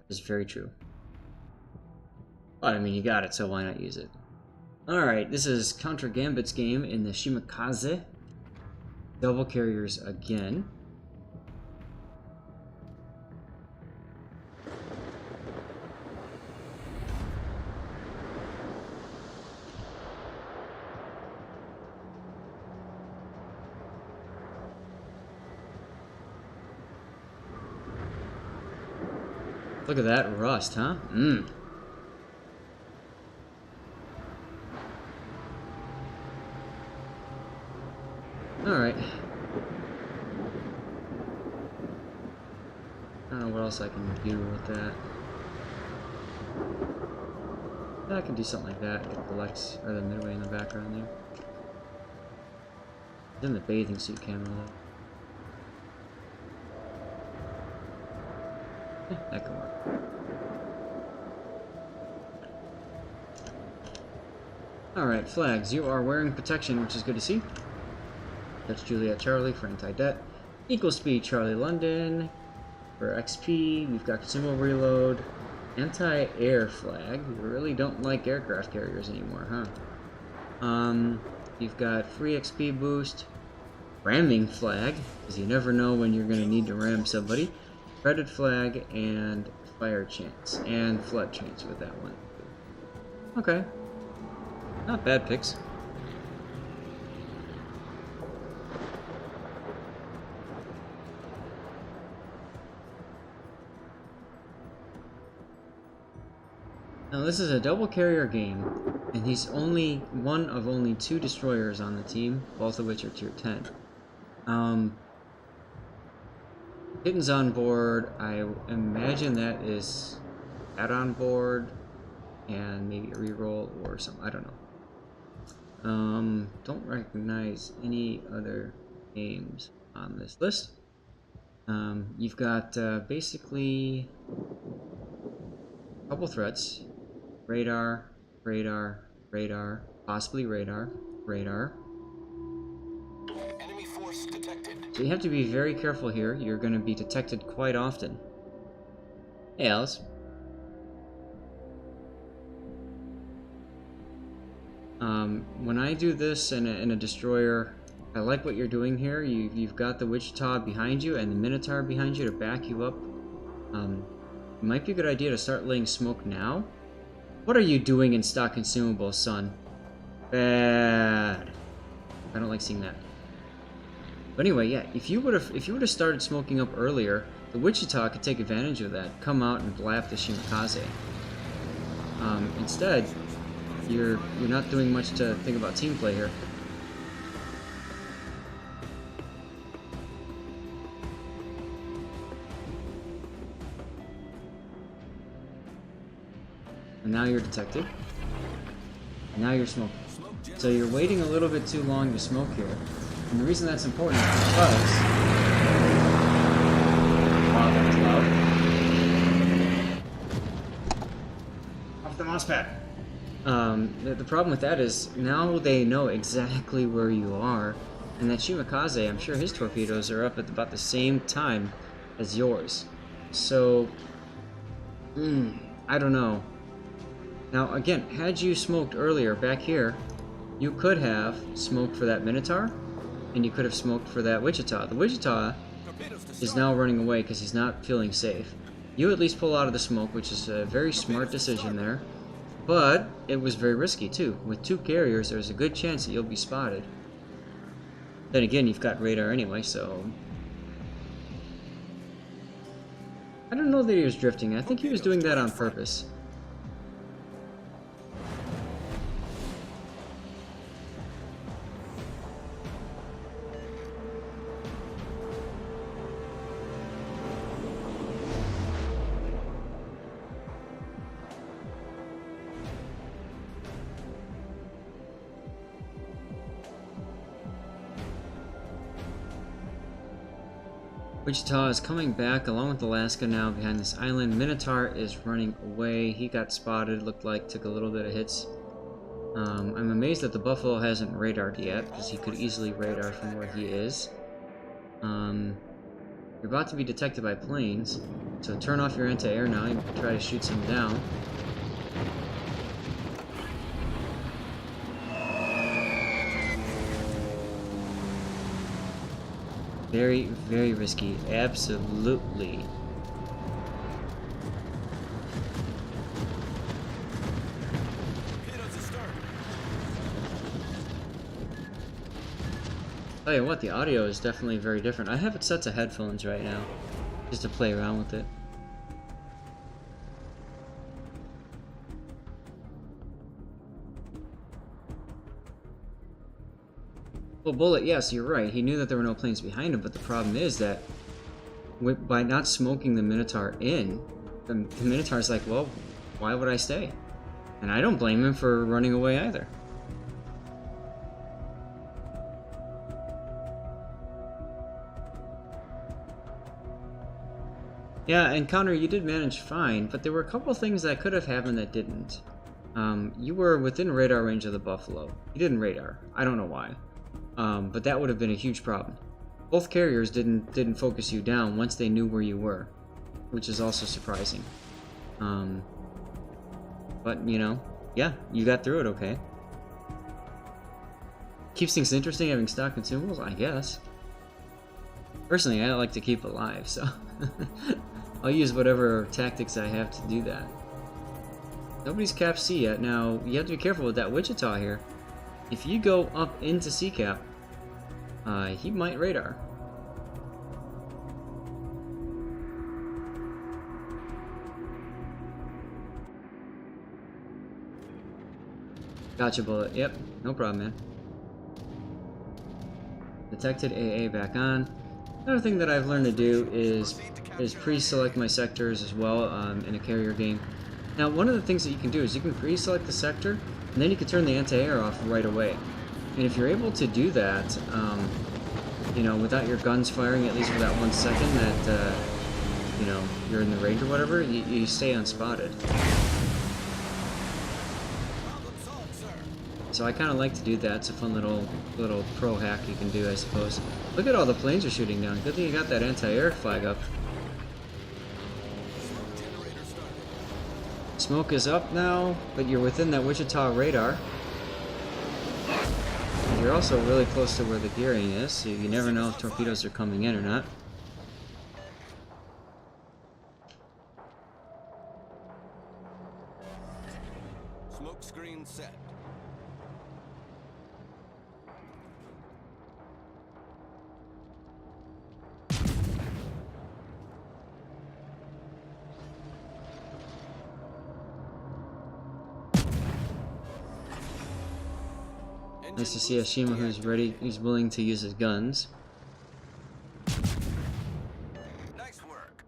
It's very true. But I mean, you got it, so why not use it? Alright, this is Counter Gambit's game in the Shimakaze. Double carriers again. Look at that rust, huh? Mmm. Alright. I don't know what else I can do with that. I can do something like that. Get the Lex or the midway in the background there. Then the bathing suit camera though. That can work. Alright, flags. You are wearing protection, which is good to see. That's Juliet Charlie for anti-det. Equal speed Charlie London. For XP, we've got consumable reload. Anti-air flag. We really don't like aircraft carriers anymore, huh? You've got free XP boost. Ramming flag, because you never know when you're going to need to ram somebody. Credit flag and fire chance. And flood chance with that one. Okay. Not bad picks. Now this is a double carrier game, and he's only one of only 2 destroyers on the team, both of which are tier 10. Kitten's on board. I imagine that is Cat on board, and maybe a reroll or something. I don't know. Don't recognize any other names on this list. You've got basically a couple threats. Radar, radar, radar, possibly radar, radar. Enemy force detected. So you have to be very careful here. You're going to be detected quite often. Hey, Alice. When I do this in a destroyer, I like what you're doing here. You've got the Wichita behind you and the Minotaur behind you to back you up. It might be a good idea to start laying smoke now. What are you doing in stock consumables, son? Bad. I don't like seeing that. But anyway, yeah, if you would have started smoking up earlier, the Wichita could take advantage of that, come out and blap the Shimakaze. Instead, you're not doing much to think about team play here. And now you're detected. And now you're smoking. So you're waiting a little bit too long to smoke here. And the reason that's important is because... Wow, that was loud. Off the mouse pad. The problem with that is now they know exactly where you are, and that Shimakaze, I'm sure his torpedoes are up at about the same time as yours. So, I don't know. Now, again, had you smoked earlier back here, you could have smoked for that Minotaur, and you could have smoked for that Wichita. The Wichita is now running away because he's not feeling safe. You at least pull out of the smoke, which is a very smart decision there. But it was very risky too. With 2 carriers, there's a good chance that you'll be spotted. Then again, you've got radar anyway, so... I don't know that he was drifting. I think he was doing that on purpose. Wichita is coming back along with Alaska now behind this island. Minotaur is running away. He got spotted, looked like, took a little bit of hits. I'm amazed that the Buffalo hasn't radared yet, because he could easily radar from where he is. You're about to be detected by planes, so turn off your anti-air now and try to shoot some down. Very, very risky. Absolutely. Tell you what, the audio is definitely very different. I have it set to headphones right now, just to play around with it. Well, Bullet, yes, you're right. He knew that there were no planes behind him, but the problem is that by not smoking the Minotaur in, the Minotaur's like, well, why would I stay? And I don't blame him for running away either. Yeah, and Connor, you did manage fine, but there were a couple things that could have happened that didn't. You were within radar range of the Buffalo. You didn't radar. I don't know why. But that would have been a huge problem. Both carriers didn't focus you down once they knew where you were, which is also surprising. But you know, yeah, you got through it okay. Keeps things interesting having stock consumables, I guess. Personally, I like to keep alive, so I'll use whatever tactics I have to do that. Nobody's capped C yet. Now, you have to be careful with that Wichita here. If you go up into C-cap, he might radar. Gotcha, Bullet. Yep, no problem, man. Detected AA back on. Another thing that I've learned to do is pre-select my sectors as well in a carrier game. Now, one of the things that you can do is you can pre-select the sector, and then you can turn the anti-air off right away. And if you're able to do that, you know, without your guns firing, at least for that 1 second that, you know, you're in the range or whatever, you stay unspotted. So I kind of like to do that. It's a fun little pro hack you can do, I suppose. Look at all the planes you're shooting down. Good thing you got that anti-air flag up. Smoke is up now, but you're within that Wichita radar. And you're also really close to where the gearing is, so you never know if torpedoes are coming in or not. Smoke screen set. Nice to see a Shima who's ready, who's willing to use his guns. Nice work.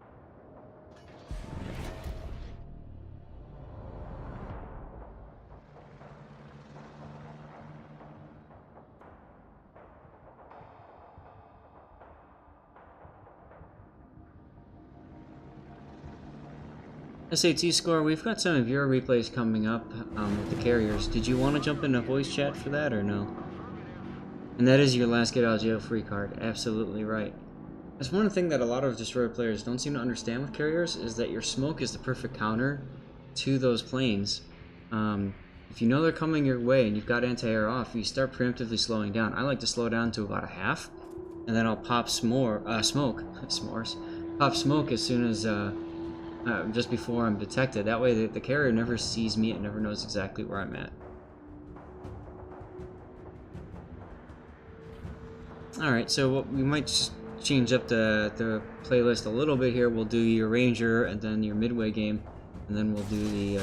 SAT score, we've got some of your replays coming up with the carriers. Did you want to jump into voice chat for that or no? And that is your last get out of jail free card. Absolutely right. That's one thing that a lot of destroyer players don't seem to understand with carriers, is that your smoke is the perfect counter to those planes. If you know they're coming your way and you've got anti-air off, you start preemptively slowing down. I like to slow down to about a half, and then I'll pop smoke as soon as just before I'm detected. That way the carrier never sees me, it never knows exactly where I'm at. Alright, so we might just change up the playlist a little bit here. We'll do your Ranger and then your Midway game, and then we'll do the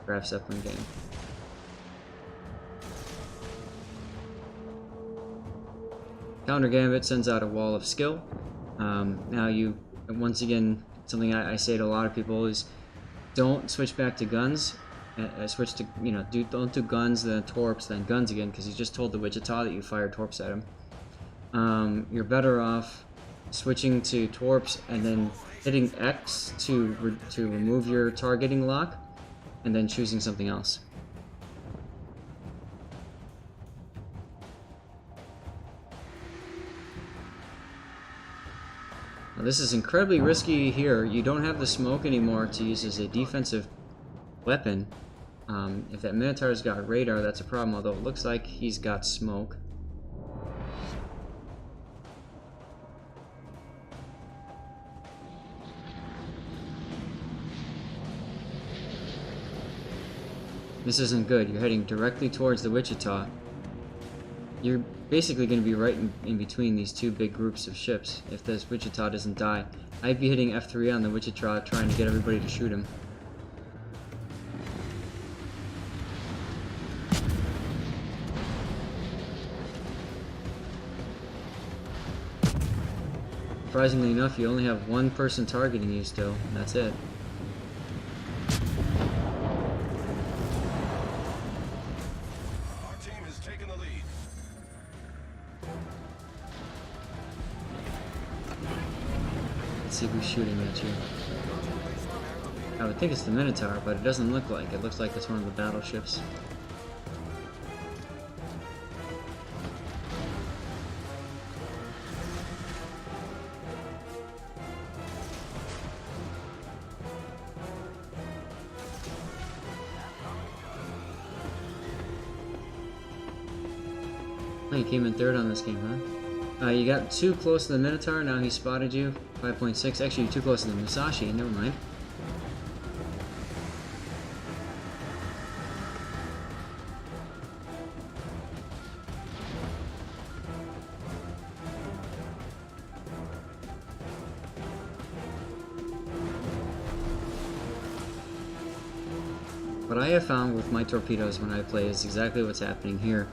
Graf Zeppelin game. Counter Gambit sends out a wall of skill. Now you, once again, something I say to a lot of people is, don't switch back to guns. Switch to, you know, don't do guns, then torps, then guns again, because you just told the Wichita that you fired torps at him. You're better off switching to torps and then hitting X to remove your targeting lock, and then choosing something else. this is incredibly risky here. You don't have the smoke anymore to use as a defensive weapon. If that Minotaur's got radar, that's a problem, although it looks like he's got smoke. This isn't good. You're heading directly towards the Wichita. You're basically going to be right in between these two big groups of ships if this Wichita doesn't die. I'd be hitting F3 on the Wichita trying to get everybody to shoot him. Surprisingly enough, you only have one person targeting you still, and that's it. Our team has taken the lead. Let's see who's shooting at you. I would think it's the Minotaur, but it doesn't look like it. It looks like it's one of the battleships. Oh, you came in third on this game, huh? You got too close to the Minotaur, now he spotted you. 5.6. Actually, you're too close to the Musashi, never mind. What I have found with my torpedoes when I play is exactly what's happening here.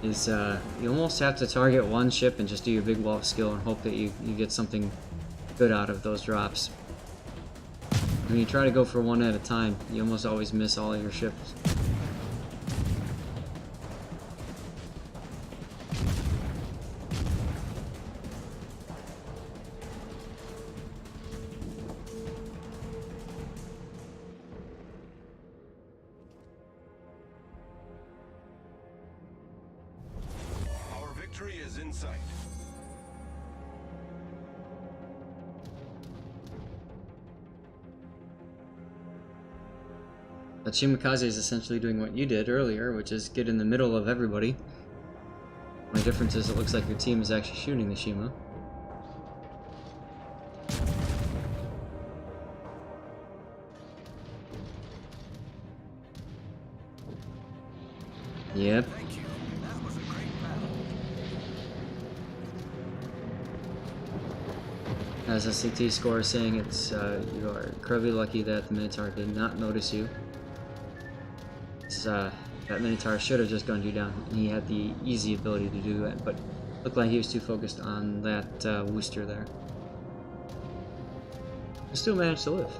Is you almost have to target one ship and just do your big wall of skill and hope that you get something good out of those drops. When you try to go for one at a time, you almost always miss all of your ships. Victory is in sight. But Shimakaze is essentially doing what you did earlier, which is get in the middle of everybody. My difference is it looks like your team is actually shooting the Shima. Yep. Thank you. That was a great battle. As SCT score is saying, it's you are incredibly lucky that the Minotaur did not notice you. It's, that Minotaur should have just gunned you down. He had the easy ability to do that, but looked like he was too focused on that Worcester there. He still managed to live.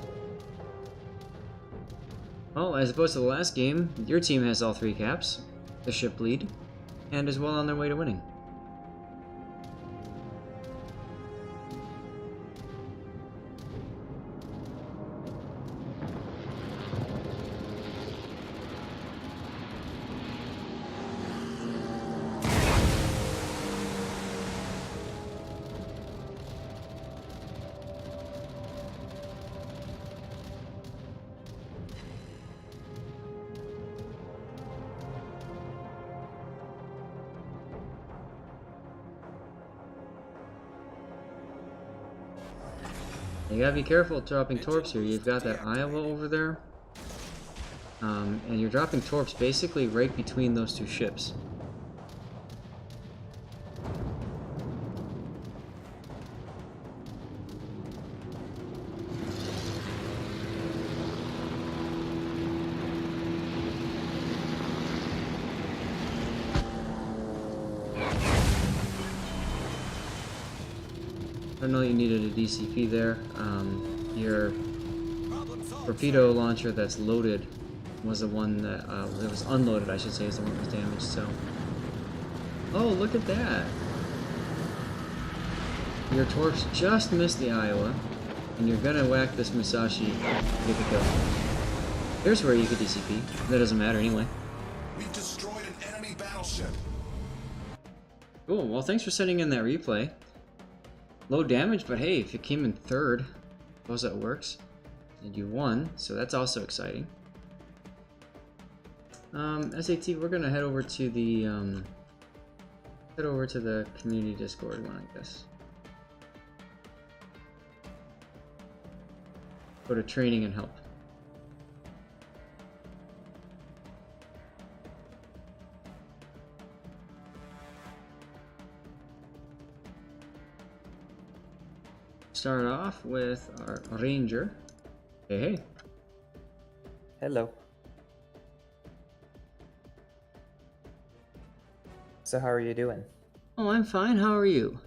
Well, as opposed to the last game, your team has all 3 caps, the ship lead, and is well on their way to winning. You gotta be careful dropping torps here. You've got that Iowa over there. And you're dropping torps basically right between those 2 ships. I don't know you needed a DCP there. Your torpedo launcher that's loaded was the one that was unloaded, I should say, is the one that was damaged. So, oh, look at that! Your torps just missed the Iowa, and you're gonna whack this Musashi to get the kill. Here's where you could DCP. That doesn't matter anyway. We've destroyed an enemy battleship. Cool. Well, thanks for sending in that replay. Low damage, but hey, if it came in third, suppose that works. And you won, so that's also exciting. SAT, we're gonna head over to the community Discord one, I guess. Go to training and help. Start off with our ranger. Hey, hey. Hello. So how are you doing? Oh, I'm fine. How are you?